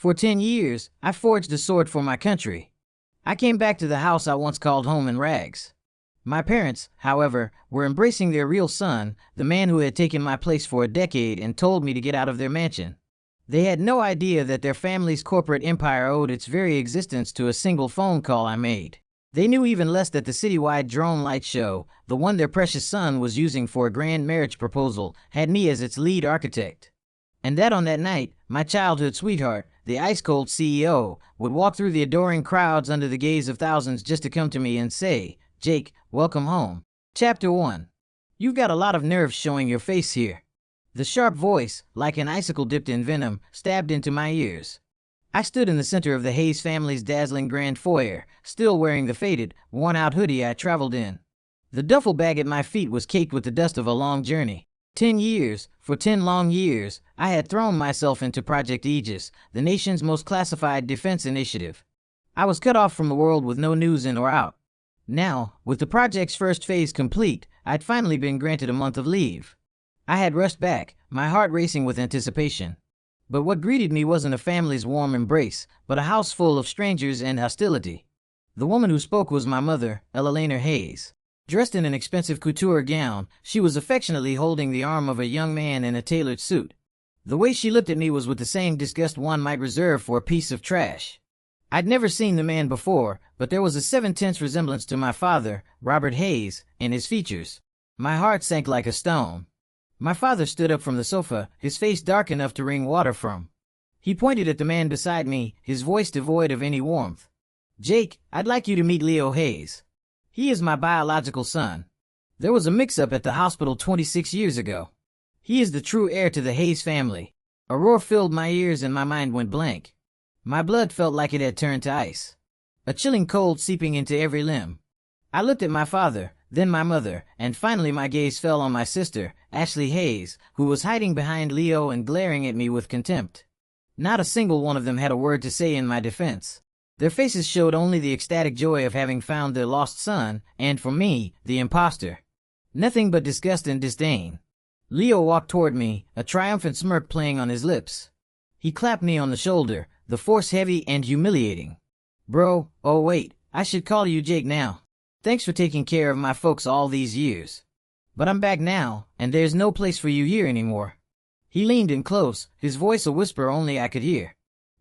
For 10 years, I forged a sword for my country. I came back to the house I once called home in rags. My parents, however, were embracing their real son, the man who had taken my place for a decade and told me to get out of their mansion. They had no idea that their family's corporate empire owed its very existence to a single phone call I made. They knew even less that the citywide drone light show, the one their precious son was using for a grand marriage proposal, had me as its lead architect. And that on that night, my childhood sweetheart, the ice-cold CEO, would walk through the adoring crowds under the gaze of thousands just to come to me and say, "Jake, welcome home." Chapter 1. You've got a lot of nerve showing your face here. The sharp voice, like an icicle dipped in venom, stabbed into my ears. I stood in the center of the Hayes family's dazzling grand foyer, still wearing the faded, worn-out hoodie I traveled in. The duffel bag at my feet was caked with the dust of a long journey. 10 years, for 10 long years, I had thrown myself into Project Aegis, the nation's most classified defense initiative. I was cut off from the world with no news in or out. Now, with the project's first phase complete, I'd finally been granted a month of leave. I had rushed back, my heart racing with anticipation. But what greeted me wasn't a family's warm embrace, but a house full of strangers and hostility. The woman who spoke was my mother, Elena Hayes. Dressed in an expensive couture gown, she was affectionately holding the arm of a young man in a tailored suit. The way she looked at me was with the same disgust one might reserve for a piece of trash. I'd never seen the man before, but there was a 7/10 resemblance to my father, Robert Hayes, in his features. My heart sank like a stone. My father stood up from the sofa, his face dark enough to wring water from. He pointed at the man beside me, his voice devoid of any warmth. "Jake, I'd like you to meet Leo Hayes. He is my biological son. There was a mix-up at the hospital 26 years ago. He is the true heir to the Hayes family." A roar filled my ears and my mind went blank. My blood felt like it had turned to ice. A chilling cold seeping into every limb. I looked at my father, then my mother, and finally my gaze fell on my sister, Ashley Hayes, who was hiding behind Leo and glaring at me with contempt. Not a single one of them had a word to say in my defense. Their faces showed only the ecstatic joy of having found their lost son, and for me, the imposter. Nothing but disgust and disdain. Leo walked toward me, a triumphant smirk playing on his lips. He clapped me on the shoulder, the force heavy and humiliating. "Bro, oh wait, I should call you Jake now. Thanks for taking care of my folks all these years. But I'm back now, and there's no place for you here anymore." He leaned in close, his voice a whisper only I could hear.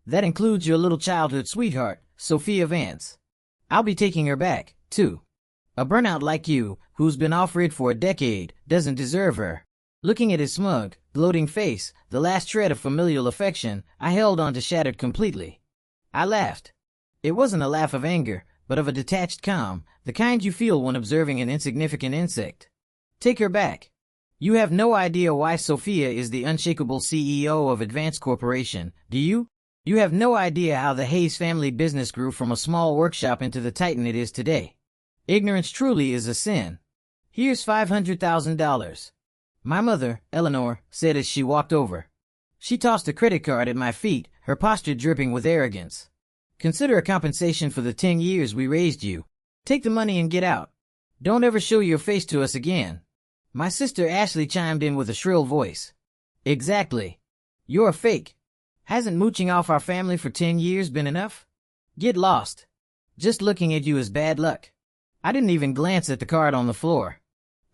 "That includes your little childhood sweetheart, Sophia Vance. I'll be taking her back, too. A burnout like you, who's been off-grid for a decade, doesn't deserve her." Looking at his smug, gloating face, the last shred of familial affection, I held on to shattered completely. I laughed. It wasn't a laugh of anger, but of a detached calm, the kind you feel when observing an insignificant insect. "Take her back. You have no idea why Sophia is the unshakable CEO of Advance Corporation, do you? You have no idea how the Hayes family business grew from a small workshop into the titan it is today. Ignorance truly is a sin. Here's $500,000. My mother, Eleanor, said as she walked over. She tossed a credit card at my feet, her posture dripping with arrogance. "Consider a compensation for the 10 years we raised you. Take the money and get out. Don't ever show your face to us again." My sister Ashley chimed in with a shrill voice. "Exactly. You're a fake. Hasn't mooching off our family for 10 years been enough? Get lost. Just looking at you is bad luck." I didn't even glance at the card on the floor.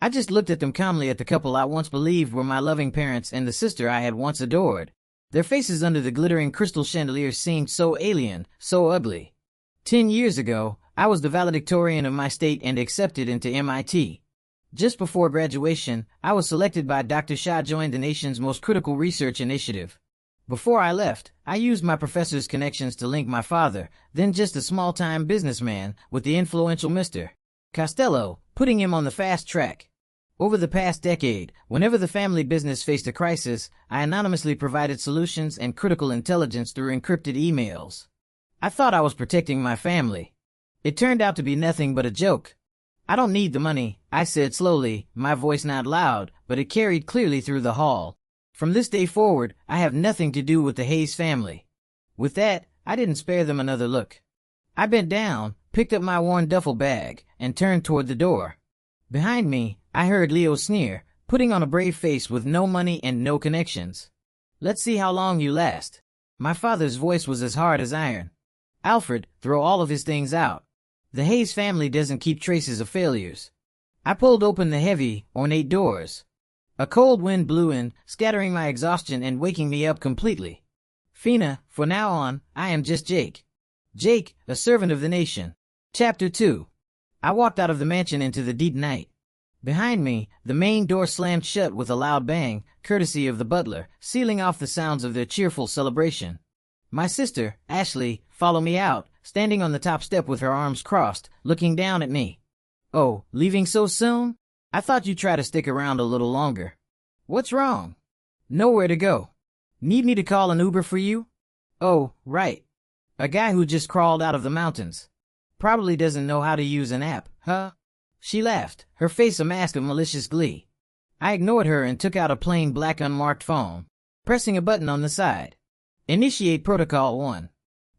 I just looked at them calmly, at the couple I once believed were my loving parents and the sister I had once adored. Their faces under the glittering crystal chandeliers seemed so alien, so ugly. 10 years ago, I was the valedictorian of my state and accepted into MIT. Just before graduation, I was selected by Dr. Shah to join the nation's most critical research initiative. Before I left, I used my professor's connections to link my father, then just a small-time businessman, with the influential Mr. Costello, putting him on the fast track. Over the past decade, whenever the family business faced a crisis, I anonymously provided solutions and critical intelligence through encrypted emails. I thought I was protecting my family. It turned out to be nothing but a joke. "I don't need the money," I said slowly, my voice not loud, but it carried clearly through the hall. "From this day forward, I have nothing to do with the Hayes family." With that, I didn't spare them another look. I bent down, picked up my worn duffel bag, and turned toward the door. Behind me, I heard Leo sneer, putting on a brave face with no money and no connections. "Let's see how long you last." My father's voice was as hard as iron. Alfred, throw all of his things out. The Hayes family doesn't keep traces of failures. I pulled open the heavy, ornate doors. A cold wind blew in, scattering my exhaustion and waking me up completely. Fina, for now on, I am just Jake. Jake, a servant of the nation. Chapter 2. I walked out of the mansion into the deep night. Behind me, the main door slammed shut with a loud bang, courtesy of the butler, sealing off the sounds of their cheerful celebration. My sister, Ashley, followed me out, standing on the top step with her arms crossed, looking down at me. Oh, leaving so soon? I thought you'd try to stick around a little longer. What's wrong? Nowhere to go. Need me to call an Uber for you? Oh, right. A guy who just crawled out of the mountains. Probably doesn't know how to use an app, huh? She laughed, her face a mask of malicious glee. I ignored her and took out a plain black unmarked phone, pressing a button on the side. Initiate Protocol 1.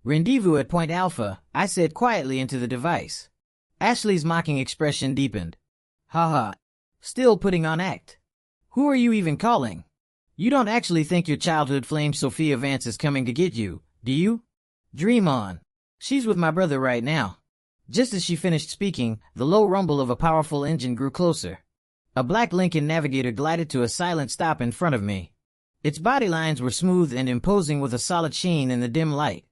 Rendezvous at Point Alpha, I said quietly into the device. Ashley's mocking expression deepened. Haha. Still putting on act. Who are you even calling? You don't actually think your childhood flame Sophia Vance is coming to get you, do you? Dream on. She's with my brother right now. Just as she finished speaking, the low rumble of a powerful engine grew closer. A black Lincoln Navigator glided to a silent stop in front of me. Its body lines were smooth and imposing with a solid sheen in the dim light.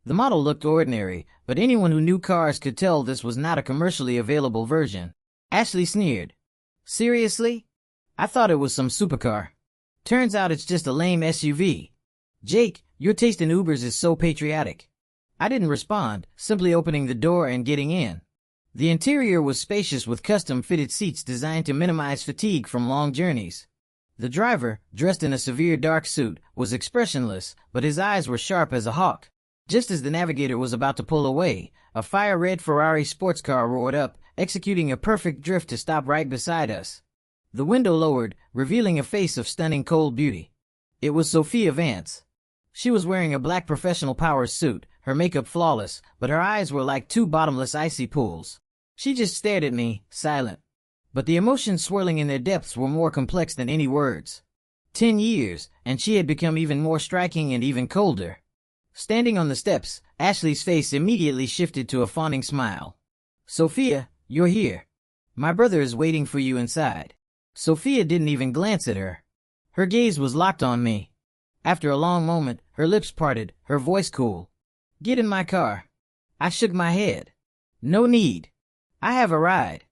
The model looked ordinary, but anyone who knew cars could tell this was not a commercially available version. Ashley sneered. Seriously? I thought it was some supercar. Turns out it's just a lame SUV. Jake, your taste in Ubers is so patriotic. I didn't respond, simply opening the door and getting in. The interior was spacious with custom-fitted seats designed to minimize fatigue from long journeys. The driver, dressed in a severe dark suit, was expressionless, but his eyes were sharp as a hawk. Just as the Navigator was about to pull away, a fire-red Ferrari sports car roared up, executing a perfect drift to stop right beside us. The window lowered, revealing a face of stunning cold beauty. It was Sophia Vance. She was wearing a black professional power suit, her makeup flawless, but her eyes were like two bottomless icy pools. She just stared at me, silent. But the emotions swirling in their depths were more complex than any words. 10 years, and she had become even more striking and even colder. Standing on the steps, Ashley's face immediately shifted to a fawning smile. Sophia, you're here. My brother is waiting for you inside. Sophia didn't even glance at her. Her gaze was locked on me. After a long moment, her lips parted, her voice cool. Get in my car. I shook my head. No need. I have a ride.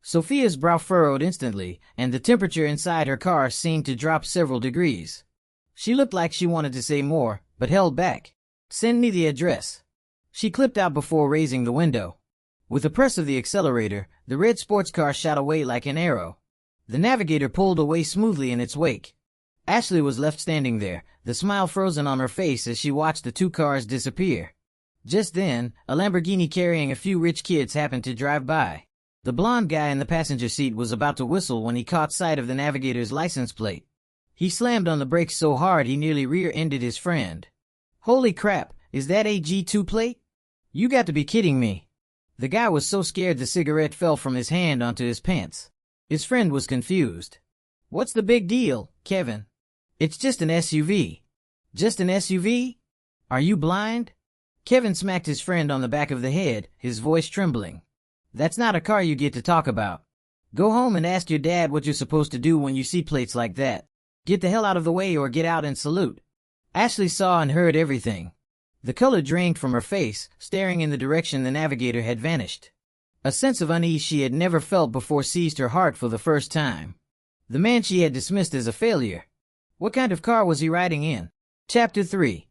Sophia's brow furrowed instantly, and the temperature inside her car seemed to drop several degrees. She looked like she wanted to say more, but held back. Send me the address. She clipped out before raising the window. With a press of the accelerator, the red sports car shot away like an arrow. The Navigator pulled away smoothly in its wake. Ashley was left standing there, the smile frozen on her face as she watched the two cars disappear. Just then, a Lamborghini carrying a few rich kids happened to drive by. The blonde guy in the passenger seat was about to whistle when he caught sight of the Navigator's license plate. He slammed on the brakes so hard he nearly rear-ended his friend. Holy crap, is that a G2 plate? You got to be kidding me. The guy was so scared the cigarette fell from his hand onto his pants. His friend was confused. What's the big deal, Kevin? It's just an SUV. Just an SUV? Are you blind? Kevin smacked his friend on the back of the head, his voice trembling. That's not a car you get to talk about. Go home and ask your dad what you're supposed to do when you see plates like that. Get the hell out of the way or get out and salute. Ashley saw and heard everything. The color drained from her face, staring in the direction the Navigator had vanished. A sense of unease she had never felt before seized her heart for the first time. The man she had dismissed as a failure. What kind of car was he riding in? Chapter 3.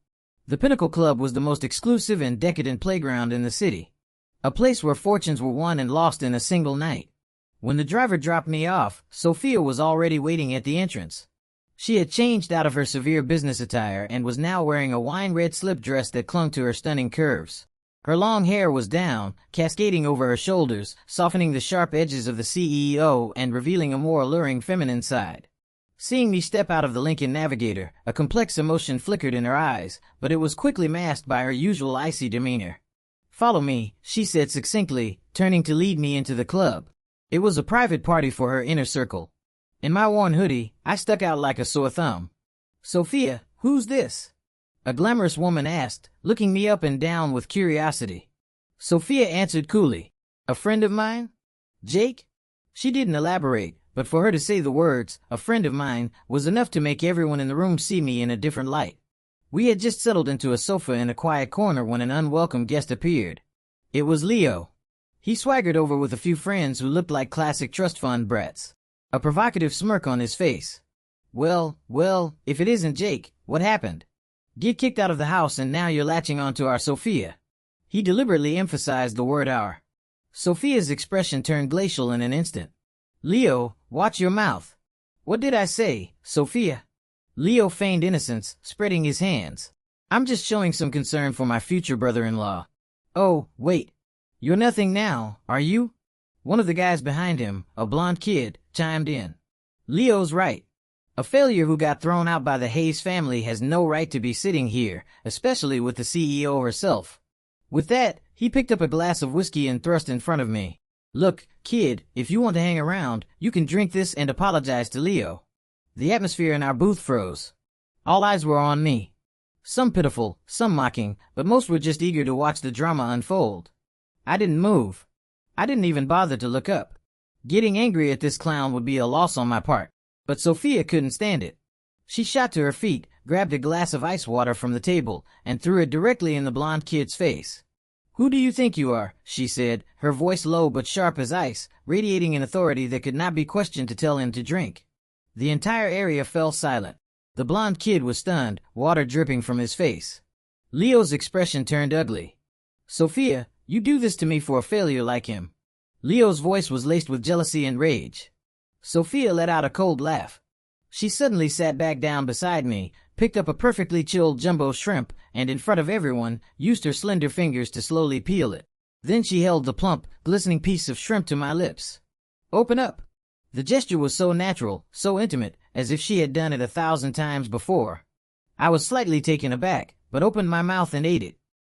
The Pinnacle Club was the most exclusive and decadent playground in the city. A place where fortunes were won and lost in a single night. When the driver dropped me off, Sophia was already waiting at the entrance. She had changed out of her severe business attire and was now wearing a wine-red slip dress that clung to her stunning curves. Her long hair was down, cascading over her shoulders, softening the sharp edges of the CEO and revealing a more alluring feminine side. Seeing me step out of the Lincoln Navigator, a complex emotion flickered in her eyes, but it was quickly masked by her usual icy demeanor. Follow me, she said succinctly, turning to lead me into the club. It was a private party for her inner circle. In my worn hoodie, I stuck out like a sore thumb. Sophia, who's this? A glamorous woman asked, looking me up and down with curiosity. Sophia answered coolly. A friend of mine? Jake? She didn't elaborate, but for her to say the words, a friend of mine, was enough to make everyone in the room see me in a different light. We had just settled into a sofa in a quiet corner when an unwelcome guest appeared. It was Leo. He swaggered over with a few friends who looked like classic trust fund brats, a provocative smirk on his face. Well, if it isn't Jake, what happened? Get kicked out of the house and now you're latching onto our Sophia. He deliberately emphasized the word our. Sophia's expression turned glacial in an instant. Leo, watch your mouth. What did I say, Sophia? Leo feigned innocence, spreading his hands. I'm just showing some concern for my future brother-in-law. Oh, wait. You're nothing now, are you? One of the guys behind him, a blonde kid, chimed in. Leo's right. A failure who got thrown out by the Hayes family has no right to be sitting here, especially with the CEO herself. With that, he picked up a glass of whiskey and thrust in front of me. Look, kid, if you want to hang around, you can drink this and apologize to Leo. The atmosphere in our booth froze. All eyes were on me. Some pitiful, some mocking, but most were just eager to watch the drama unfold. I didn't move. I didn't even bother to look up. Getting angry at this clown would be a loss on my part. But Sophia couldn't stand it. She shot to her feet, grabbed a glass of ice water from the table, and threw it directly in the blonde kid's face. Who do you think you are? She said, her voice low but sharp as ice, radiating an authority that could not be questioned to tell him to drink. The entire area fell silent. The blonde kid was stunned, water dripping from his face. Leo's expression turned ugly. Sophia, you do this to me for a failure like him. Leo's voice was laced with jealousy and rage. Sophia let out a cold laugh. She suddenly sat back down beside me, picked up a perfectly chilled jumbo shrimp, and in front of everyone, used her slender fingers to slowly peel it. Then she held the plump, glistening piece of shrimp to my lips. Open up. The gesture was so natural, so intimate, as if she had done it 1,000 times before. I was slightly taken aback, but opened my mouth and ate it.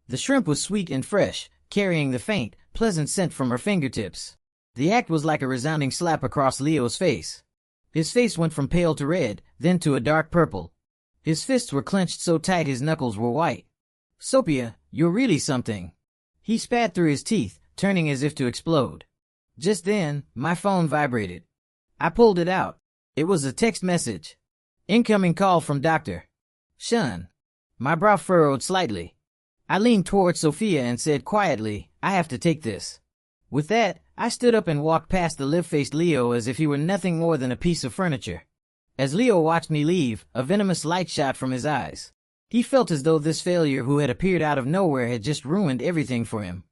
The shrimp was sweet and fresh, carrying the faint, pleasant scent from her fingertips. The act was like a resounding slap across Leo's face. His face went from pale to red, then to a dark purple. His fists were clenched so tight his knuckles were white. Sophia, you're really something. He spat through his teeth, turning as if to explode. Just then, my phone vibrated. I pulled it out. It was a text message. Incoming call from Dr. Shun. My brow furrowed slightly. I leaned toward Sophia and said quietly, I have to take this. With that, I stood up and walked past the live-faced Leo as if he were nothing more than a piece of furniture. As Leo watched me leave, a venomous light shot from his eyes. He felt as though this failure who had appeared out of nowhere had just ruined everything for him.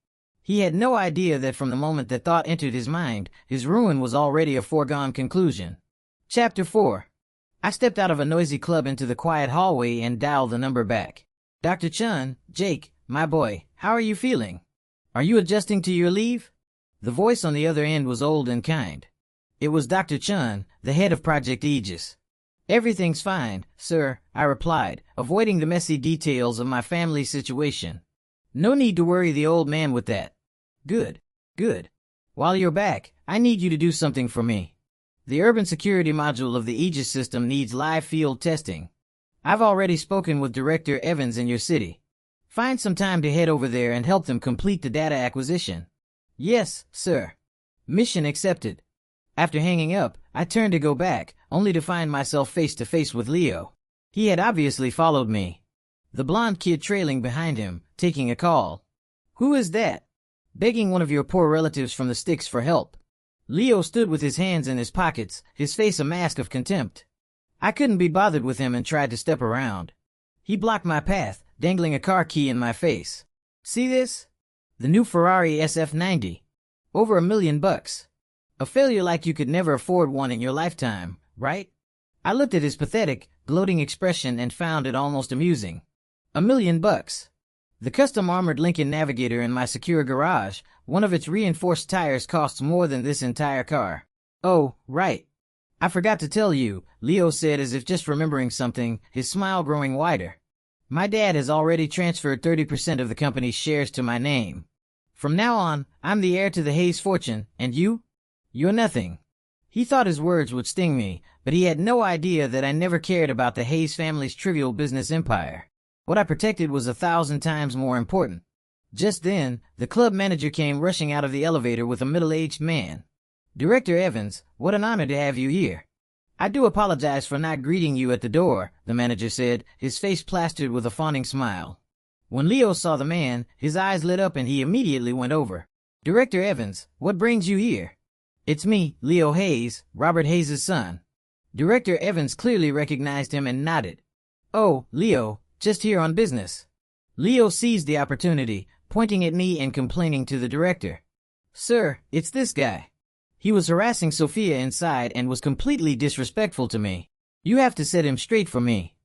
He had no idea that from the moment that thought entered his mind, his ruin was already a foregone conclusion. Chapter 4. I stepped out of a noisy club into the quiet hallway and dialed the number back. Dr. Chun, Jake, my boy, how are you feeling? Are you adjusting to your leave? The voice on the other end was old and kind. It was Dr. Chun, the head of Project Aegis. Everything's fine, sir, I replied, avoiding the messy details of my family situation. No need to worry the old man with that. Good. While you're back, I need you to do something for me. The urban security module of the Aegis system needs live field testing. I've already spoken with Director Evans in your city. Find some time to head over there and help them complete the data acquisition. Yes, sir. Mission accepted. After hanging up, I turned to go back, only to find myself face to face with Leo. He had obviously followed me. The blonde kid trailing behind him, taking a call. Who is that? Begging one of your poor relatives from the sticks for help. Leo stood with his hands in his pockets, his face a mask of contempt. I couldn't be bothered with him and tried to step around. He blocked my path, dangling a car key in my face. See this? The new Ferrari SF90. Over $1 million. A failure like you could never afford one in your lifetime, right? I looked at his pathetic, gloating expression and found it almost amusing. $1 million. The custom armored Lincoln Navigator in my secure garage, one of its reinforced tires costs more than this entire car. Oh, right. I forgot to tell you, Leo said as if just remembering something, his smile growing wider. My dad has already transferred 30% of the company's shares to my name. From now on, I'm the heir to the Hayes fortune, and you? You're nothing. He thought his words would sting me, but he had no idea that I never cared about the Hayes family's trivial business empire. What I protected was 1,000 times more important. Just then, the club manager came rushing out of the elevator with a middle-aged man. "Director Evans, what an honor to have you here." "I do apologize for not greeting you at the door," the manager said, his face plastered with a fawning smile. When Leo saw the man, his eyes lit up and he immediately went over. "Director Evans, what brings you here?" "It's me, Leo Hayes, Robert Hayes' son." Director Evans clearly recognized him and nodded. "Oh, Leo, just here on business." Leo seized the opportunity, pointing at me and complaining to the director. "Sir, it's this guy. He was harassing Sophia inside and was completely disrespectful to me. You have to set him straight for me.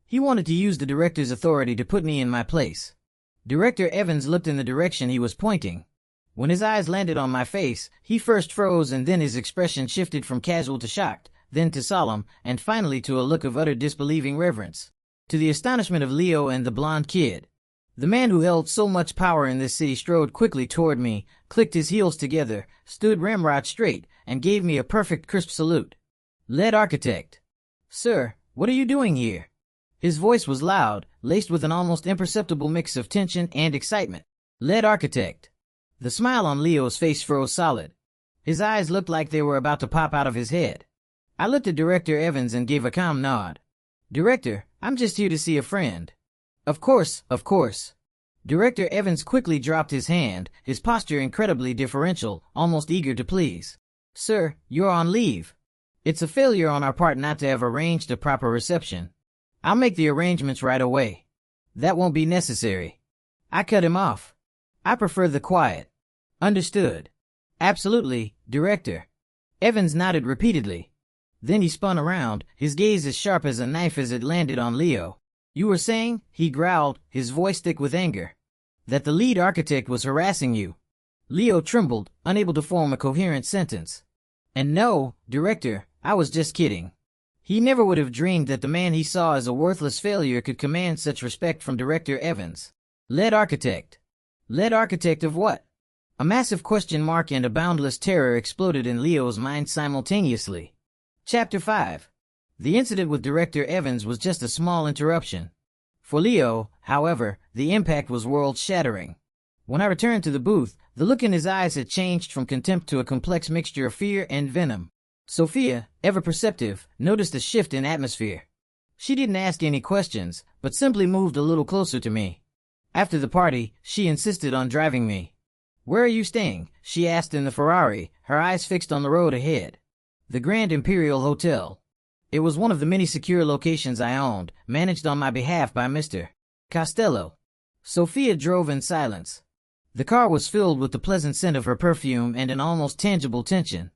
He wanted to use the director's authority to put me in my place." Director Evans looked in the direction he was pointing. When his eyes landed on my face, he first froze and then his expression shifted from casual to shocked, then to solemn, and finally to a look of utter disbelieving reverence. To the astonishment of Leo and the blonde kid, the man who held so much power in this city strode quickly toward me, clicked his heels together, stood ramrod straight, and gave me a perfect crisp salute. "Lead architect." "Sir, what are you doing here?" His voice was loud, laced with an almost imperceptible mix of tension and excitement. "Lead architect." The smile on Leo's face froze solid. His eyes looked like they were about to pop out of his head. I looked at Director Evans and gave a calm nod. "Director, I'm just here to see a friend." Of course, of course." Director Evans quickly dropped his hand, his posture incredibly deferential, almost eager to please. "Sir, you're on leave. It's a failure on our part not to have arranged a proper reception. I'll make the arrangements right away." "That won't be necessary." I cut him off. "I prefer the quiet." "Understood." "Absolutely, Director." Evans nodded repeatedly. Then he spun around, his gaze as sharp as a knife as it landed on Leo. "You were saying," he growled, his voice thick with anger, "that the lead architect was harassing you." Leo trembled, unable to form a coherent sentence. "And no, Director, I was just kidding." He never would have dreamed that the man he saw as a worthless failure could command such respect from Director Evans. "Lead architect." "Lead architect of what?" A massive question mark and a boundless terror exploded in Leo's mind simultaneously. Chapter 5. The incident with Director Evans was just a small interruption. For Leo, however, the impact was world-shattering. When I returned to the booth, the look in his eyes had changed from contempt to a complex mixture of fear and venom. Sophia, ever perceptive, noticed a shift in atmosphere. She didn't ask any questions, but simply moved a little closer to me. After the party, she insisted on driving me. "Where are you staying?" she asked in the Ferrari, her eyes fixed on the road ahead. "The Grand Imperial Hotel." It was one of the many secure locations I owned, managed on my behalf by Mr. Costello. Sophia drove in silence. The car was filled with the pleasant scent of her perfume and an almost tangible tension.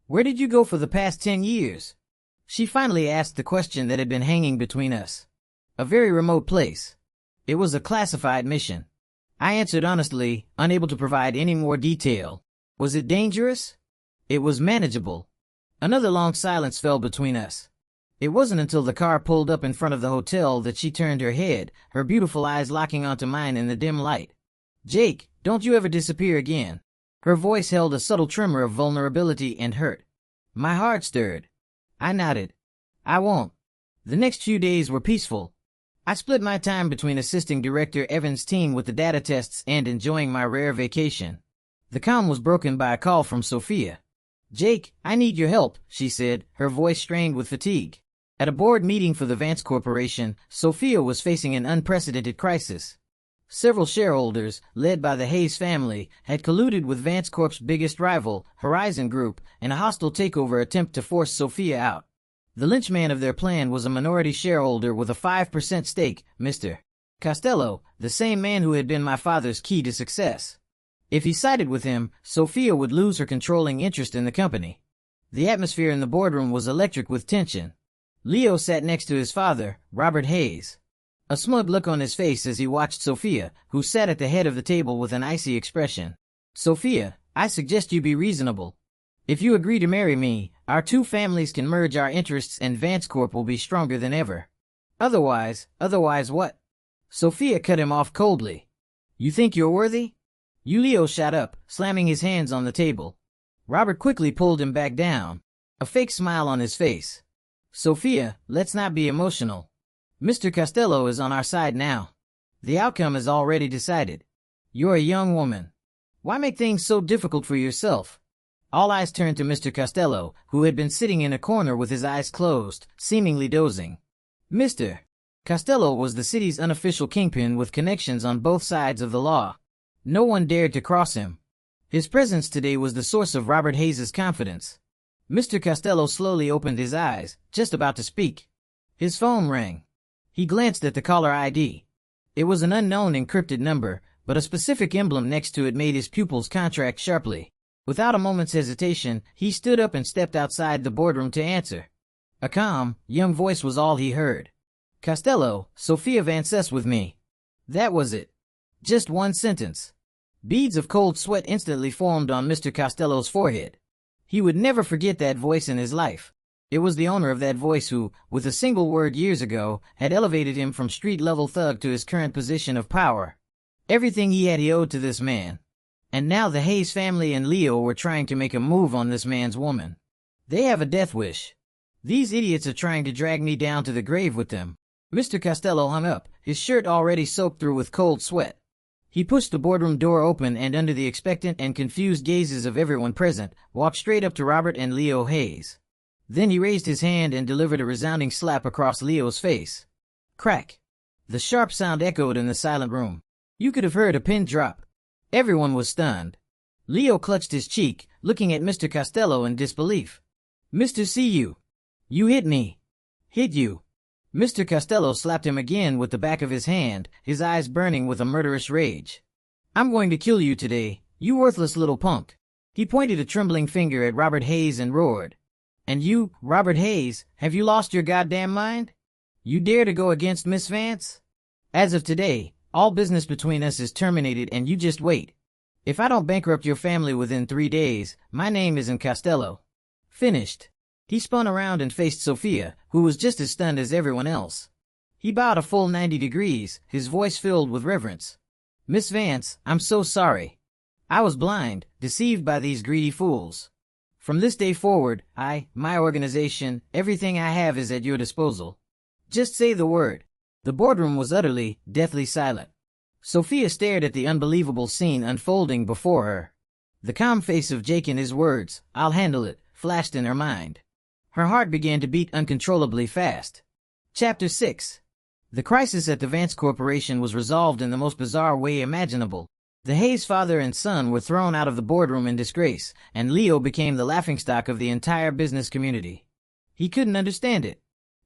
"Where did you go for the past 10 years? She finally asked the question that had been hanging between us. "A very remote place." It was a classified mission. I answered honestly, unable to provide any more detail. Was it dangerous? It was manageable. Another long silence fell between us. It wasn't until the car pulled up in front of the hotel that she turned her head, her beautiful eyes locking onto mine in the dim light. "Jake, don't you ever disappear again." Her voice held a subtle tremor of vulnerability and hurt. My heart stirred. I nodded. "I won't." The next few days were peaceful. I split my time between assisting Director Evans' team with the data tests and enjoying my rare vacation. The calm was broken by a call from Sophia. "Jake, I need your help," she said, her voice strained with fatigue. At a board meeting for the Vance Corporation, Sophia was facing an unprecedented crisis. Several shareholders, led by the Hayes family, had colluded with Vance Corp's biggest rival, Horizon Group, in a hostile takeover attempt to force Sophia out. The linchman of their plan was a minority shareholder with a 5% stake, Mr. Costello, the same man who had been my father's key to success. If he sided with him, Sophia would lose her controlling interest in the company. The atmosphere in the boardroom was electric with tension. Leo sat next to his father, Robert Hayes. A smug look on his face as he watched Sophia, who sat at the head of the table with an icy expression. "Sophia, I suggest you be reasonable. If you agree to marry me, our two families can merge our interests and Vance Corp will be stronger than ever. Otherwise what?" Sophia cut him off coldly. "You think you're worthy?" Leo shot up, slamming his hands on the table. Robert quickly pulled him back down, a fake smile on his face. "Sophia, let's not be emotional. Mr. Costello is on our side now. The outcome is already decided. You're a young woman. Why make things so difficult for yourself? All eyes turned to Mr. Costello, who had been sitting in a corner with his eyes closed, seemingly dozing. Mr. Costello was the city's unofficial kingpin with connections on both sides of the law. No one dared to cross him. His presence today was the source of Robert Hayes's confidence. Mr. Costello slowly opened his eyes, just about to speak. His phone rang. He glanced at the caller ID. It was an unknown encrypted number, but a specific emblem next to it made his pupils contract sharply. Without a moment's hesitation, he stood up and stepped outside the boardroom to answer. A calm, young voice was all he heard. Costello, Sophia Vances with me. That was it. Just one sentence. Beads of cold sweat instantly formed on Mr. Costello's forehead. He would never forget that voice in his life. It was the owner of that voice who, with a single word years ago, had elevated him from street-level thug to his current position of power. Everything he had he owed to this man. And now the Hayes family and Leo were trying to make a move on this man's woman. They have a death wish. These idiots are trying to drag me down to the grave with them. Mr. Costello hung up, his shirt already soaked through with cold sweat. He pushed the boardroom door open and under the expectant and confused gazes of everyone present, walked straight up to Robert and Leo Hayes. Then he raised his hand and delivered a resounding slap across Leo's face. Crack. The sharp sound echoed in the silent room. You could have heard a pin drop. Everyone was stunned. Leo clutched his cheek, looking at Mr. Costello in disbelief. Mr. C.U. You hit me. Hit you. Mr. Costello slapped him again with the back of his hand, his eyes burning with a murderous rage. I'm going to kill you today, you worthless little punk. He pointed a trembling finger at Robert Hayes and roared. And you, Robert Hayes, have you lost your goddamn mind? You dare to go against Miss Vance? As of today, all business between us is terminated and you just wait. If I don't bankrupt your family within 3 days, my name isn't Costello. Finished. He spun around and faced Sophia, who was just as stunned as everyone else. He bowed a full 90 degrees, his voice filled with reverence. Miss Vance, I'm so sorry. I was blind, deceived by these greedy fools. From this day forward, my organization, everything I have is at your disposal. Just say the word. The boardroom was utterly, deathly silent. Sophia stared at the unbelievable scene unfolding before her. The calm face of Jake and his words, I'll handle it, flashed in her mind. Her heart began to beat uncontrollably fast. Chapter 6. The crisis at the Vance Corporation was resolved in the most bizarre way imaginable. The Hayes father and son were thrown out of the boardroom in disgrace, and Leo became the laughingstock of the entire business community. He couldn't understand it.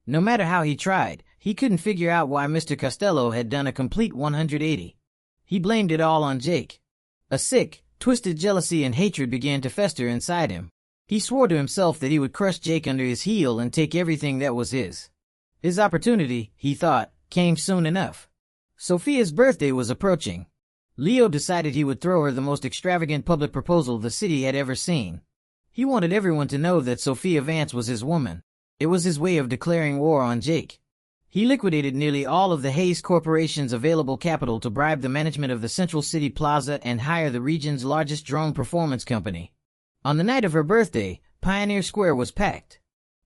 No matter how he tried, he couldn't figure out why Mr. Costello had done a complete 180. He blamed it all on Jake. A sick, twisted jealousy and hatred began to fester inside him. He swore to himself that he would crush Jake under his heel and take everything that was his. His opportunity, he thought, came soon enough. Sophia's birthday was approaching. Leo decided he would throw her the most extravagant public proposal the city had ever seen. He wanted everyone to know that Sophia Vance was his woman. It was his way of declaring war on Jake. He liquidated nearly all of the Hayes Corporation's available capital to bribe the management of the Central City Plaza and hire the region's largest drone performance company. On the night of her birthday, Pioneer Square was packed.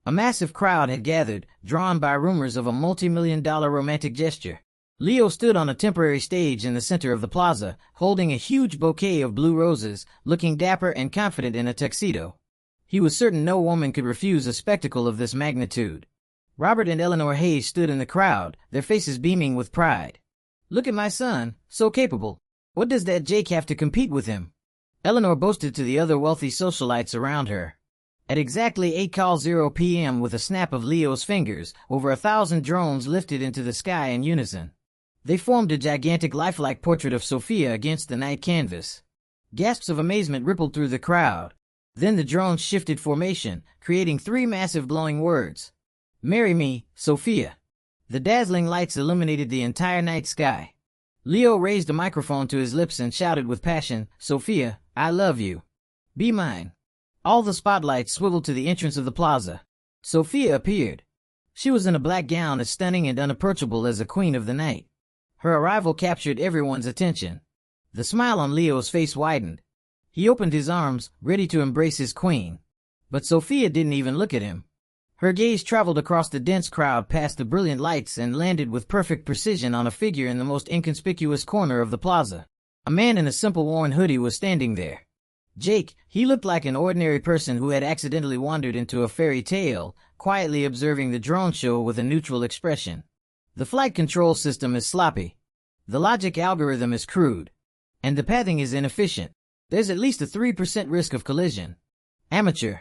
A massive crowd had gathered, drawn by rumors of a multi-million-dollar romantic gesture. Leo stood on a temporary stage in the center of the plaza, holding a huge bouquet of blue roses, looking dapper and confident in a tuxedo. He was certain no woman could refuse a spectacle of this magnitude. Robert and Eleanor Hayes stood in the crowd, their faces beaming with pride. Look at my son, so capable. What does that Jake have to compete with him? Eleanor boasted to the other wealthy socialites around her. At exactly 8:00 p.m. with a snap of Leo's fingers, over 1,000 drones lifted into the sky in unison. They formed a gigantic lifelike portrait of Sophia against the night canvas. Gasps of amazement rippled through the crowd. Then the drones shifted formation, creating 3 massive glowing words. Marry me, Sophia. The dazzling lights illuminated the entire night sky. Leo raised a microphone to his lips and shouted with passion, Sophia, I love you. Be mine. All the spotlights swiveled to the entrance of the plaza. Sophia appeared. She was in a black gown as stunning and unapproachable as a queen of the night. Her arrival captured everyone's attention. The smile on Leo's face widened. He opened his arms, ready to embrace his queen. But Sophia didn't even look at him. Her gaze traveled across the dense crowd past the brilliant lights and landed with perfect precision on a figure in the most inconspicuous corner of the plaza. A man in a simple worn hoodie was standing there. Jake, he looked like an ordinary person who had accidentally wandered into a fairy tale, quietly observing the drone show with a neutral expression. The flight control system is sloppy. The logic algorithm is crude. And the pathing is inefficient. There's at least a 3% risk of collision. Amateur.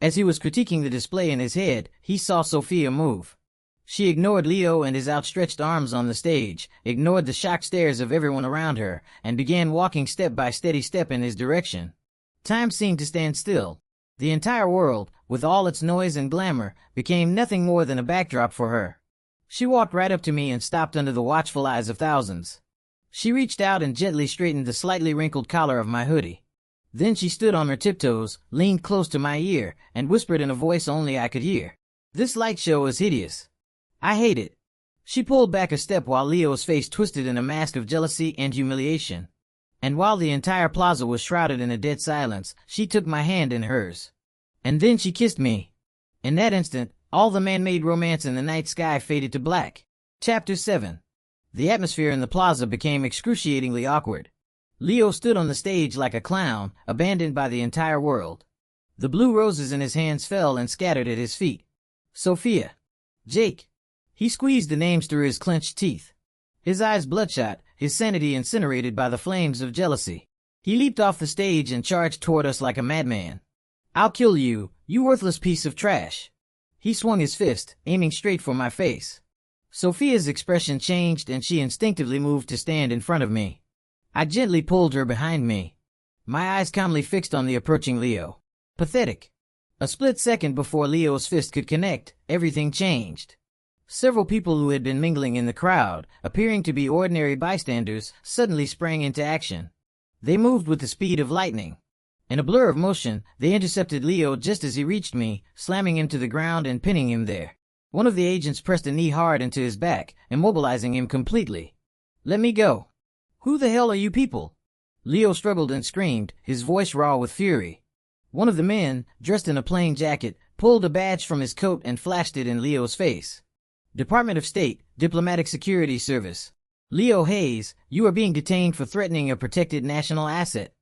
As he was critiquing the display in his head, he saw Sophia move. She ignored Leo and his outstretched arms on the stage, ignored the shocked stares of everyone around her, and began walking step by steady step in his direction. Time seemed to stand still. The entire world, with all its noise and glamour, became nothing more than a backdrop for her. She walked right up to me and stopped under the watchful eyes of thousands. She reached out and gently straightened the slightly wrinkled collar of my hoodie. Then she stood on her tiptoes, leaned close to my ear, and whispered in a voice only I could hear. "This light show is hideous. I hate it." She pulled back a step while Leo's face twisted in a mask of jealousy and humiliation. And while the entire plaza was shrouded in a dead silence, she took my hand in hers. And then she kissed me. In that instant, all the man-made romance in the night sky faded to black. Chapter 7. The atmosphere in the plaza became excruciatingly awkward. Leo stood on the stage like a clown, abandoned by the entire world. The blue roses in his hands fell and scattered at his feet. Sophia. Jake. He squeezed the names through his clenched teeth. His eyes bloodshot, his sanity incinerated by the flames of jealousy. He leaped off the stage and charged toward us like a madman. "I'll kill you, you worthless piece of trash." He swung his fist, aiming straight for my face. Sophia's expression changed and she instinctively moved to stand in front of me. I gently pulled her behind me. My eyes calmly fixed on the approaching Leo. Pathetic. A split second before Leo's fist could connect, everything changed. Several people who had been mingling in the crowd, appearing to be ordinary bystanders, suddenly sprang into action. They moved with the speed of lightning. In a blur of motion, they intercepted Leo just as he reached me, slamming him to the ground and pinning him there. One of the agents pressed a knee hard into his back, immobilizing him completely. "Let me go." "Who the hell are you people?" Leo struggled and screamed, his voice raw with fury. One of the men, dressed in a plain jacket, pulled a badge from his coat and flashed it in Leo's face. "Department of State, Diplomatic Security Service. Leo Hayes, you are being detained for threatening a protected national asset.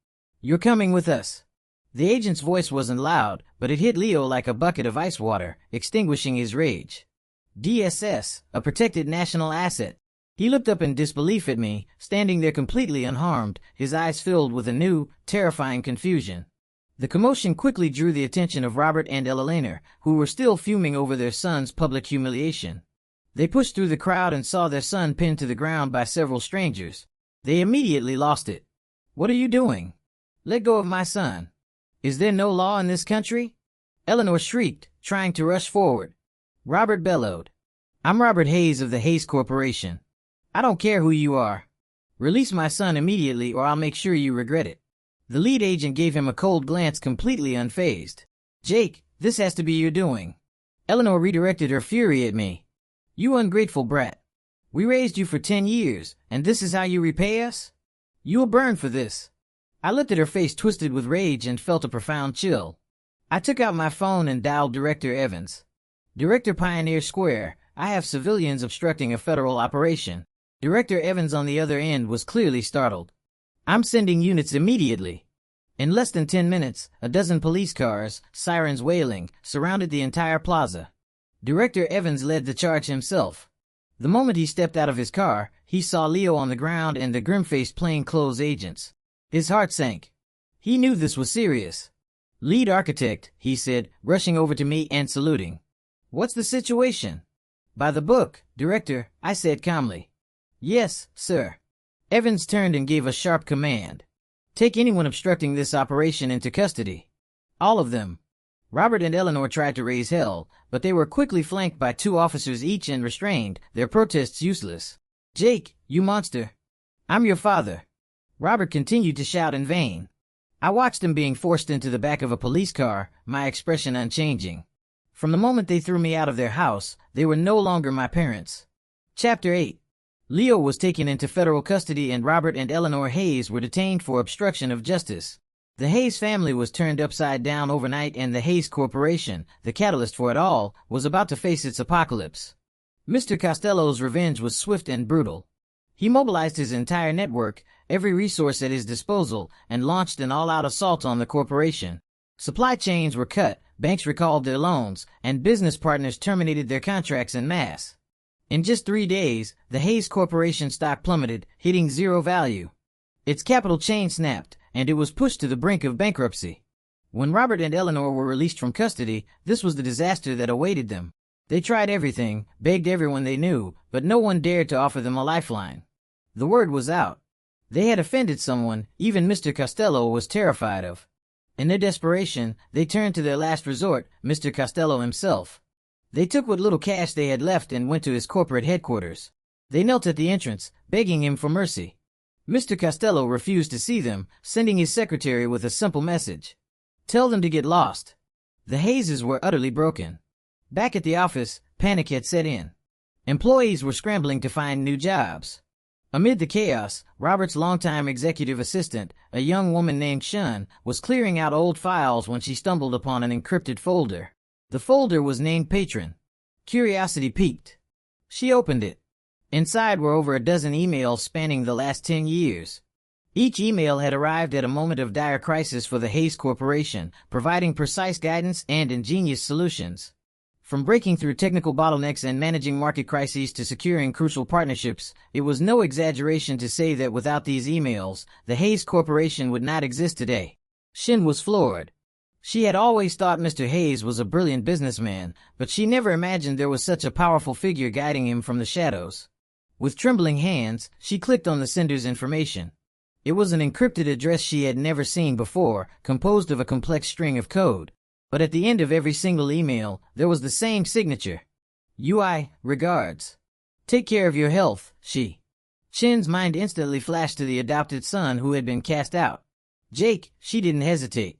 You're coming with us." The agent's voice wasn't loud, but it hit Leo like a bucket of ice water, extinguishing his rage. DSS, a protected national asset. He looked up in disbelief at me, standing there completely unharmed, his eyes filled with a new, terrifying confusion. The commotion quickly drew the attention of Robert and Eleanor, who were still fuming over their son's public humiliation. They pushed through the crowd and saw their son pinned to the ground by several strangers. They immediately lost it. "What are you doing? Let go of my son. Is there no law in this country?" Eleanor shrieked, trying to rush forward. Robert bellowed. "I'm Robert Hayes of the Hayes Corporation. I don't care who you are. Release my son immediately or I'll make sure you regret it." The lead agent gave him a cold glance, completely unfazed. "Jake, this has to be your doing." Eleanor redirected her fury at me. "You ungrateful brat. We raised you for 10 years, and this is how you repay us? You'll burn for this." I looked at her face twisted with rage and felt a profound chill. I took out my phone and dialed Director Evans. "Director Pioneer Square, I have civilians obstructing a federal operation." Director Evans on the other end was clearly startled. "I'm sending units immediately." In less than 10 minutes, a dozen police cars, sirens wailing, surrounded the entire plaza. Director Evans led the charge himself. The moment he stepped out of his car, he saw Leo on the ground and the grim-faced plainclothes agents. His heart sank. He knew this was serious. "Lead architect," he said, rushing over to me and saluting. "What's the situation?" "By the book, Director," I said calmly. "Yes, sir." Evans turned and gave a sharp command. "Take anyone obstructing this operation into custody. All of them." Robert and Eleanor tried to raise hell, but they were quickly flanked by 2 officers each and restrained, their protests useless. "Jake, you monster. I'm your father." Robert continued to shout in vain. I watched him being forced into the back of a police car, my expression unchanging. From the moment they threw me out of their house, they were no longer my parents. Chapter 8. Leo was taken into federal custody and Robert and Eleanor Hayes were detained for obstruction of justice. The Hayes family was turned upside down overnight, and the Hayes Corporation, the catalyst for it all, was about to face its apocalypse. Mr. Costello's revenge was swift and brutal. He mobilized his entire network, every resource at his disposal, and launched an all-out assault on the corporation. Supply chains were cut, banks recalled their loans, and business partners terminated their contracts en masse. In just 3 days, the Hayes Corporation stock plummeted, hitting zero value. Its capital chain snapped, and it was pushed to the brink of bankruptcy. When Robert and Eleanor were released from custody, this was the disaster that awaited them. They tried everything, begged everyone they knew, but no one dared to offer them a lifeline. The word was out. They had offended someone even Mr. Costello was terrified of. In their desperation, they turned to their last resort, Mr. Costello himself. They took what little cash they had left and went to his corporate headquarters. They knelt at the entrance, begging him for mercy. Mr. Costello refused to see them, sending his secretary with a simple message. Tell them to get lost. The Hayeses were utterly broken. Back at the office, panic had set in. Employees were scrambling to find new jobs. Amid the chaos, Robert's longtime executive assistant, a young woman named Shun, was clearing out old files when she stumbled upon an encrypted folder. The folder was named Patron. Curiosity piqued. She opened it. Inside were over a dozen emails spanning the last 10 years. Each email had arrived at a moment of dire crisis for the Hayes Corporation, providing precise guidance and ingenious solutions. From breaking through technical bottlenecks and managing market crises to securing crucial partnerships, it was no exaggeration to say that without these emails, the Hayes Corporation would not exist today. Shin was floored. She had always thought Mr. Hayes was a brilliant businessman, but she never imagined there was such a powerful figure guiding him from the shadows. With trembling hands, she clicked on the sender's information. It was an encrypted address she had never seen before, composed of a complex string of code. But at the end of every single email, there was the same signature. UI, regards. Take care of your health, she. Shin's mind instantly flashed to the adopted son who had been cast out. Jake, she didn't hesitate.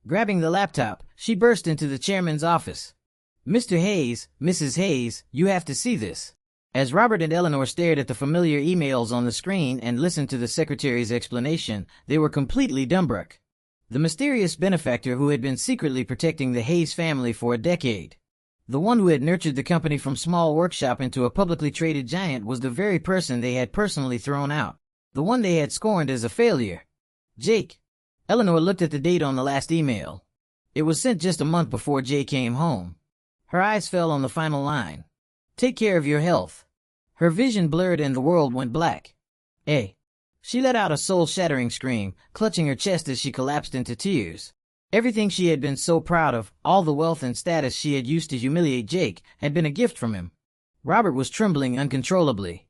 Grabbing the laptop, she burst into the chairman's office. Mr. Hayes, Mrs. Hayes, you have to see this. As Robert and Eleanor stared at the familiar emails on the screen and listened to the secretary's explanation, they were completely dumbstruck. The mysterious benefactor who had been secretly protecting the Hayes family for a decade. The one who had nurtured the company from small workshop into a publicly traded giant was the very person they had personally thrown out. The one they had scorned as a failure. Jake. Eleanor looked at the date on the last email. It was sent just a month before Jay came home. Her eyes fell on the final line. Take care of your health. Her vision blurred and the world went black. She let out a soul-shattering scream, clutching her chest as she collapsed into tears. Everything she had been so proud of, all the wealth and status she had used to humiliate Jake, had been a gift from him. Robert was trembling uncontrollably.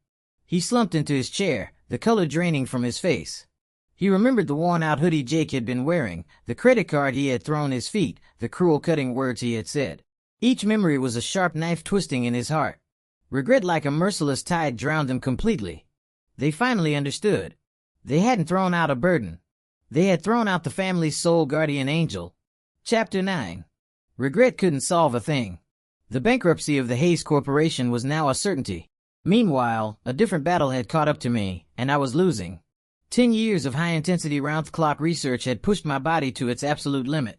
He slumped into his chair, the color draining from his face. He remembered the worn-out hoodie Jake had been wearing, the credit card he had thrown his feet, the cruel cutting words he had said. Each memory was a sharp knife twisting in his heart. Regret like a merciless tide drowned him completely. They finally understood. They hadn't thrown out a burden. They had thrown out the family's sole guardian angel. Chapter 9. Regret couldn't solve a thing. The bankruptcy of the Hayes Corporation was now a certainty. Meanwhile, a different battle had caught up to me, and I was losing. 10 years of high-intensity round-the-clock research had pushed my body to its absolute limit.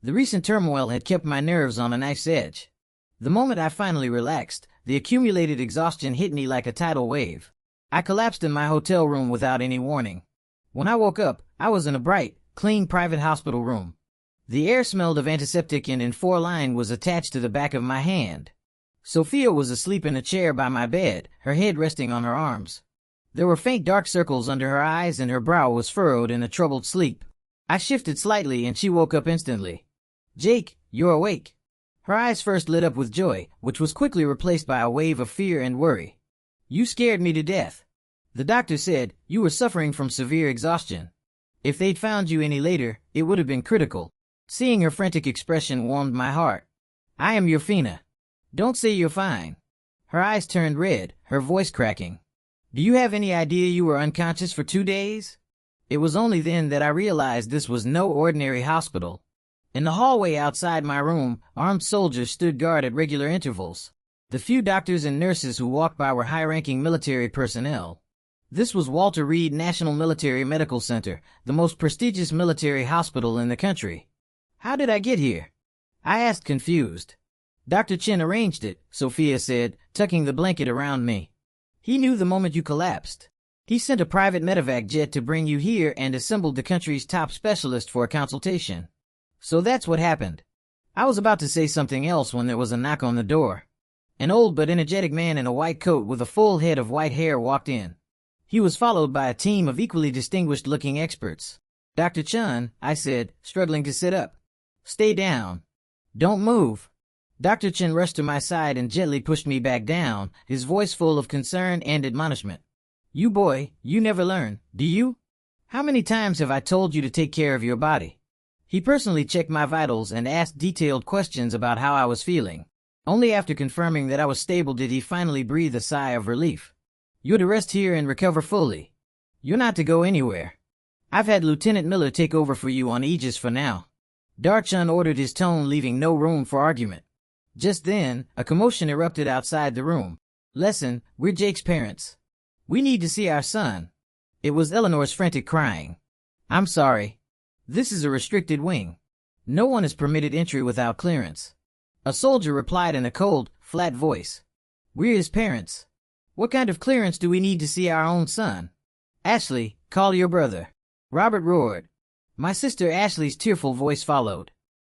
The recent turmoil had kept my nerves on a knife's edge. The moment I finally relaxed, the accumulated exhaustion hit me like a tidal wave. I collapsed in my hotel room without any warning. When I woke up, I was in a bright, clean private hospital room. The air smelled of antiseptic and N4-line was attached to the back of my hand. Sophia was asleep in a chair by my bed, her head resting on her arms. There were faint dark circles under her eyes and her brow was furrowed in a troubled sleep. I shifted slightly and she woke up instantly. Jake, you're awake. Her eyes first lit up with joy, which was quickly replaced by a wave of fear and worry. You scared me to death. The doctor said you were suffering from severe exhaustion. If they'd found you any later, it would have been critical. Seeing her frantic expression warmed my heart. I am your Fina. Don't say you're fine. Her eyes turned red, her voice cracking. Do you have any idea you were unconscious for 2 days? It was only then that I realized this was no ordinary hospital. In the hallway outside my room, armed soldiers stood guard at regular intervals. The few doctors and nurses who walked by were high-ranking military personnel. This was Walter Reed National Military Medical Center, the most prestigious military hospital in the country. How did I get here? I asked, confused. Dr. Chen arranged it, Sophia said, tucking the blanket around me. He knew the moment you collapsed. He sent a private medevac jet to bring you here and assembled the country's top specialist for a consultation. So that's what happened. I was about to say something else when there was a knock on the door. An old but energetic man in a white coat with a full head of white hair walked in. He was followed by a team of equally distinguished-looking experts. Dr. Chen, I said, struggling to sit up. Stay down. Don't move. Dr. Chen rushed to my side and gently pushed me back down, his voice full of concern and admonishment. You boy, you never learn, do you? How many times have I told you to take care of your body? He personally checked my vitals and asked detailed questions about how I was feeling. Only after confirming that I was stable did he finally breathe a sigh of relief. You're to rest here and recover fully. You're not to go anywhere. I've had Lieutenant Miller take over for you on Aegis for now. Darchun ordered, his tone leaving no room for argument. Just then, a commotion erupted outside the room. Listen, we're Jake's parents. We need to see our son. It was Eleanor's frantic crying. I'm sorry. This is a restricted wing. No one is permitted entry without clearance. A soldier replied in a cold, flat voice. We're his parents. What kind of clearance do we need to see our own son? Ashley, call your brother. Robert roared. My sister Ashley's tearful voice followed.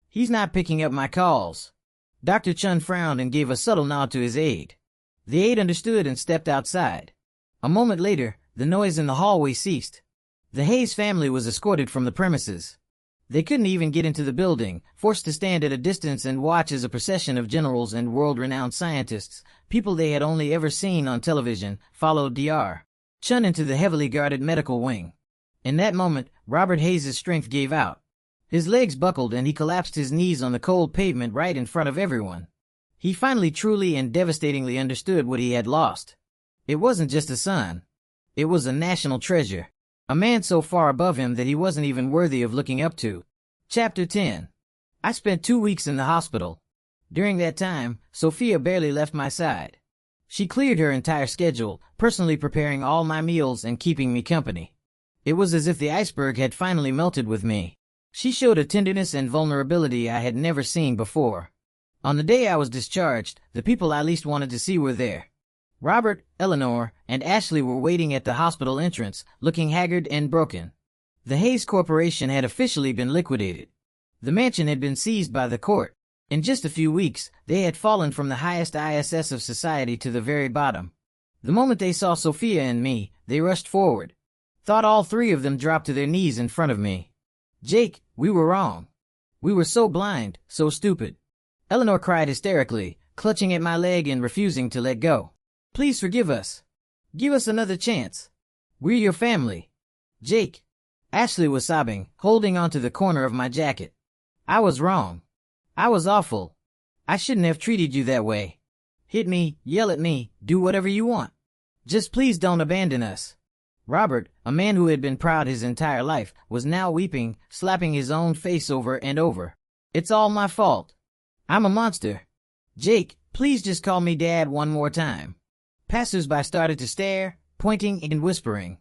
He's not picking up my calls. Dr. Chun frowned and gave a subtle nod to his aide. The aide understood and stepped outside. A moment later, the noise in the hallway ceased. The Hayes family was escorted from the premises. They couldn't even get into the building, forced to stand at a distance and watch as a procession of generals and world-renowned scientists, people they had only ever seen on television, followed Dr. Chun into the heavily guarded medical wing. In that moment, Robert Hayes' strength gave out. His legs buckled and he collapsed his knees on the cold pavement right in front of everyone. He finally truly and devastatingly understood what he had lost. It wasn't just a son. It was a national treasure. A man so far above him that he wasn't even worthy of looking up to. Chapter 10. I spent 2 weeks in the hospital. During that time, Sophia barely left my side. She cleared her entire schedule, personally preparing all my meals and keeping me company. It was as if the iceberg had finally melted with me. She showed a tenderness and vulnerability I had never seen before. On the day I was discharged, the people I least wanted to see were there. Robert, Eleanor, and Ashley were waiting at the hospital entrance, looking haggard and broken. The Hayes Corporation had officially been liquidated. The mansion had been seized by the court. In just a few weeks, they had fallen from the highest ISS of society to the very bottom. The moment they saw Sophia and me, they rushed forward. Thought all three of them dropped to their knees in front of me. Jake, we were wrong. We were so blind, so stupid. Eleanor cried hysterically, clutching at my leg and refusing to let go. Please forgive us. Give us another chance. We're your family. Jake. Ashley was sobbing, holding onto the corner of my jacket. I was wrong. I was awful. I shouldn't have treated you that way. Hit me, yell at me, do whatever you want. Just please don't abandon us. Robert, a man who had been proud his entire life, was now weeping, slapping his own face over and over. It's all my fault. I'm a monster. Jake, please just call me Dad one more time. Passers-by started to stare, pointing and whispering.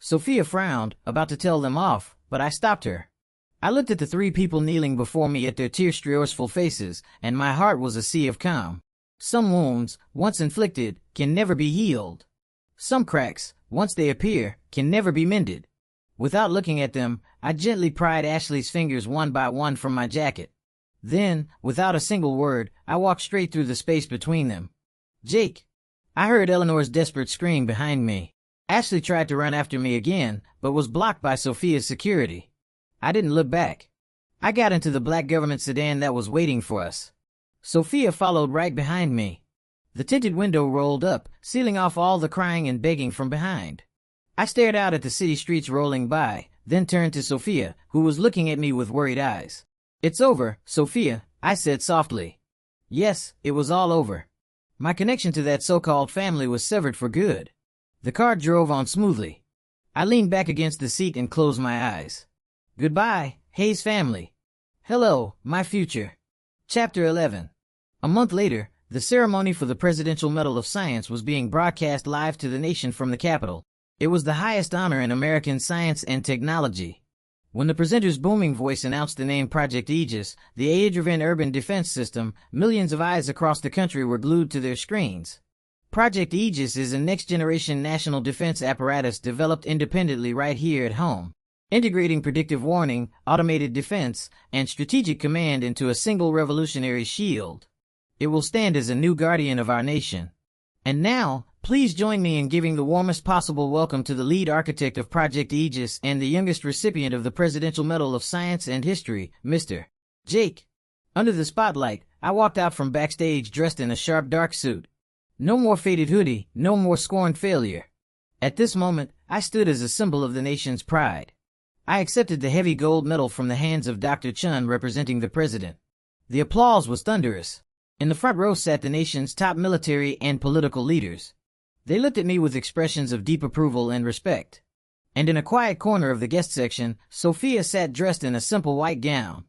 Sophia frowned, about to tell them off, but I stopped her. I looked at the three people kneeling before me at their tear-strewn faces, and my heart was a sea of calm. Some wounds, once inflicted, can never be healed. Some cracks, once they appear, can never be mended. Without looking at them, I gently pried Ashley's fingers one by one from my jacket. Then, without a single word, I walked straight through the space between them. Jake. I heard Eleanor's desperate scream behind me. Ashley tried to run after me again, but was blocked by Sophia's security. I didn't look back. I got into the black government sedan that was waiting for us. Sophia followed right behind me. The tinted window rolled up, sealing off all the crying and begging from behind. I stared out at the city streets rolling by, then turned to Sophia, who was looking at me with worried eyes. It's over, Sophia, I said softly. Yes, it was all over. My connection to that so-called family was severed for good. The car drove on smoothly. I leaned back against the seat and closed my eyes. Goodbye, Hayes family. Hello, my future. Chapter 11. A month later, the ceremony for the Presidential Medal of Science was being broadcast live to the nation from the Capitol. It was the highest honor in American science and technology. When the presenter's booming voice announced the name Project Aegis, the age-driven urban defense system, millions of eyes across the country were glued to their screens. Project Aegis is a next-generation national defense apparatus developed independently right here at home, integrating predictive warning, automated defense, and strategic command into a single revolutionary shield. It will stand as a new guardian of our nation. And now, please join me in giving the warmest possible welcome to the lead architect of Project Aegis and the youngest recipient of the Presidential Medal of Science and History, Mr. Jake. Under the spotlight, I walked out from backstage dressed in a sharp dark suit. No more faded hoodie, no more scorned failure. At this moment, I stood as a symbol of the nation's pride. I accepted the heavy gold medal from the hands of Dr. Chun representing the president. The applause was thunderous. In the front row sat the nation's top military and political leaders. They looked at me with expressions of deep approval and respect. And in a quiet corner of the guest section, Sophia sat dressed in a simple white gown.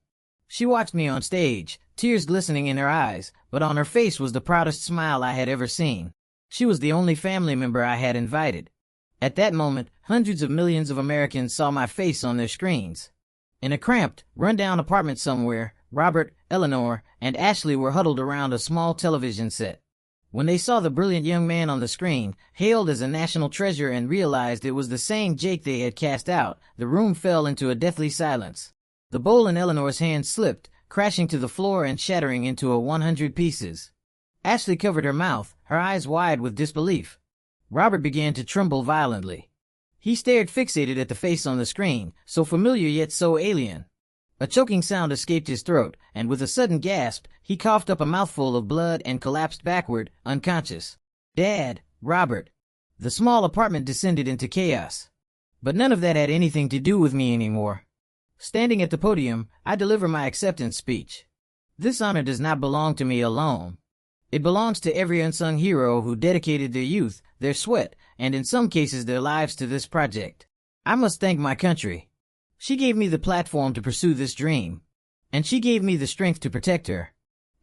She watched me on stage, tears glistening in her eyes, but on her face was the proudest smile I had ever seen. She was the only family member I had invited. At that moment, hundreds of millions of Americans saw my face on their screens. In a cramped, run-down apartment somewhere, Robert, Eleanor, and Ashley were huddled around a small television set. When they saw the brilliant young man on the screen, hailed as a national treasure, and realized it was the same Jake they had cast out, the room fell into a deathly silence. The bowl in Eleanor's hand slipped, crashing to the floor and shattering into 100 pieces. Ashley covered her mouth, her eyes wide with disbelief. Robert began to tremble violently. He stared fixated at the face on the screen, so familiar yet so alien. A choking sound escaped his throat, and with a sudden gasp, he coughed up a mouthful of blood and collapsed backward, unconscious. Dad, Robert. The small apartment descended into chaos. But none of that had anything to do with me anymore. Standing at the podium, I deliver my acceptance speech. This honor does not belong to me alone. It belongs to every unsung hero who dedicated their youth, their sweat, and in some cases their lives to this project. I must thank my country. She gave me the platform to pursue this dream. And she gave me the strength to protect her.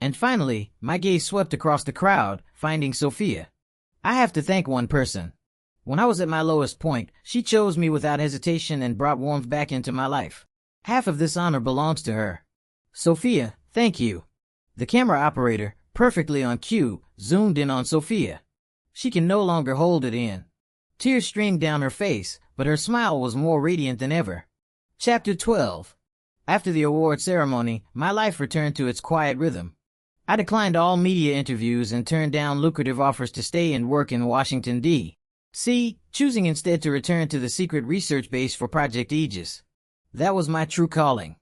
And finally, my gaze swept across the crowd, finding Sophia. I have to thank one person. When I was at my lowest point, she chose me without hesitation and brought warmth back into my life. Half of this honor belongs to her. Sophia, thank you. The camera operator, perfectly on cue, zoomed in on Sophia. She can no longer hold it in. Tears streamed down her face, but her smile was more radiant than ever. Chapter 12. After the award ceremony, my life returned to its quiet rhythm. I declined all media interviews and turned down lucrative offers to stay and work in Washington, D.C., choosing instead to return to the secret research base for Project Aegis. That was my true calling.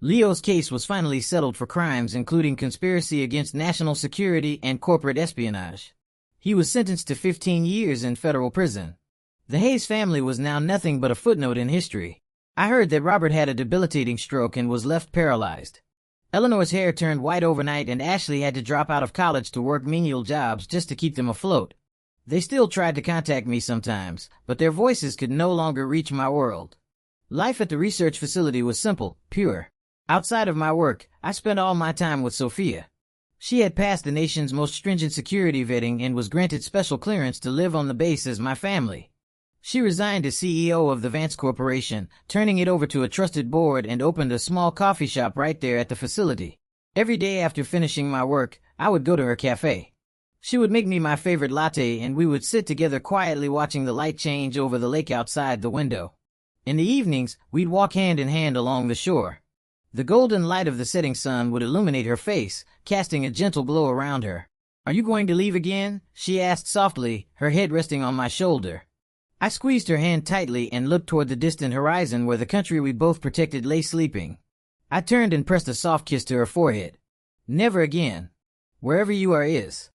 Leo's case was finally settled for crimes including conspiracy against national security and corporate espionage. He was sentenced to 15 years in federal prison. The Hayes family was now nothing but a footnote in history. I heard that Robert had a debilitating stroke and was left paralyzed. Eleanor's hair turned white overnight, and Ashley had to drop out of college to work menial jobs just to keep them afloat. They still tried to contact me sometimes, but their voices could no longer reach my world. Life at the research facility was simple, pure. Outside of my work, I spent all my time with Sophia. She had passed the nation's most stringent security vetting and was granted special clearance to live on the base as my family. She resigned as CEO of the Vance Corporation, turning it over to a trusted board, and opened a small coffee shop right there at the facility. Every day after finishing my work, I would go to her cafe. She would make me my favorite latte, and we would sit together quietly watching the light change over the lake outside the window. In the evenings, we'd walk hand in hand along the shore. The golden light of the setting sun would illuminate her face, casting a gentle glow around her. "Are you going to leave again?" she asked softly, her head resting on my shoulder. I squeezed her hand tightly and looked toward the distant horizon where the country we both protected lay sleeping. I turned and pressed a soft kiss to her forehead. "Never again. Wherever you are is."